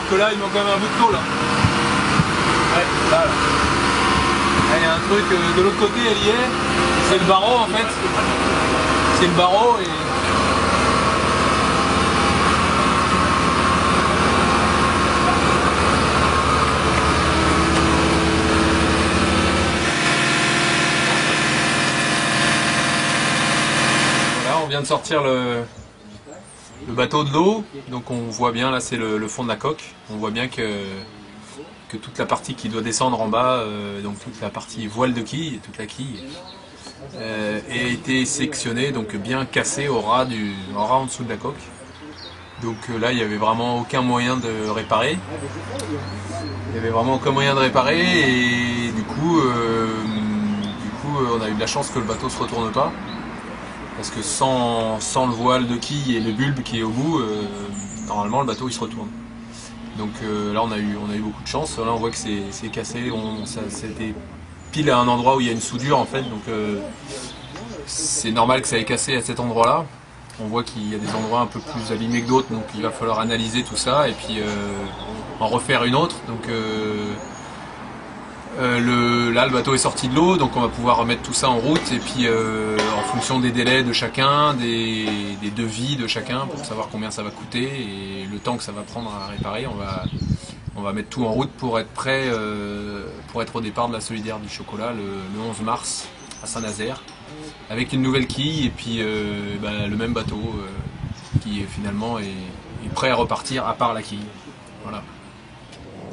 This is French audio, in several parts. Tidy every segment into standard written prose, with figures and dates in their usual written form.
que là, il manque quand même un bout de taux, là. Ouais, là. Il y a un truc, de l'autre côté, elle y est. C'est le barreau, en fait. C'est le barreau et... Voilà, on vient de sortir le bateau de l'eau, donc on voit bien, là c'est le fond de la coque, on voit bien que toute la partie qui doit descendre en bas, donc toute la partie voile de quille, toute la quille, a été sectionnée, donc bien cassée au ras en dessous de la coque. Donc là il n'y avait vraiment aucun moyen de réparer. Il n'y avait vraiment aucun moyen de réparer et du coup on a eu de la chance que le bateau se retourne pas. Parce que sans le voile de quille et le bulbe qui est au bout, normalement le bateau il se retourne. Donc là on a eu beaucoup de chance. Là on voit que c'est cassé, c'était pile à un endroit où il y a une soudure en fait. Donc c'est normal que ça ait cassé à cet endroit là. On voit qu'il y a des endroits un peu plus abîmés que d'autres, donc il va falloir analyser tout ça et puis en refaire une autre. Donc là le bateau est sorti de l'eau, donc on va pouvoir remettre tout ça en route et puis en fonction des délais de chacun, des devis de chacun pour savoir combien ça va coûter et le temps que ça va prendre à réparer, on va mettre tout en route pour être prêt pour être au départ de la Solidaire du Chocolat le 11 mars à Saint-Nazaire avec une nouvelle quille et puis le même bateau qui finalement est prêt à repartir à part la quille. Voilà.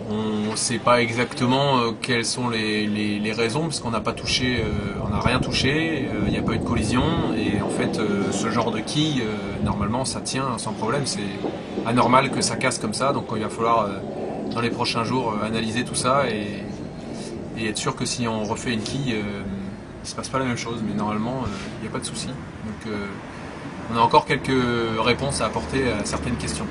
On ne sait pas exactement quelles sont les raisons parce qu'on n'a pas touché, on n'a rien touché, il n'y a pas eu de collision et en fait ce genre de quille normalement ça tient sans problème, c'est anormal que ça casse comme ça, donc il va falloir dans les prochains jours analyser tout ça et être sûr que si on refait une quille il ne se passe pas la même chose, mais normalement il n'y a pas de souci. Donc on a encore quelques réponses à apporter à certaines questions.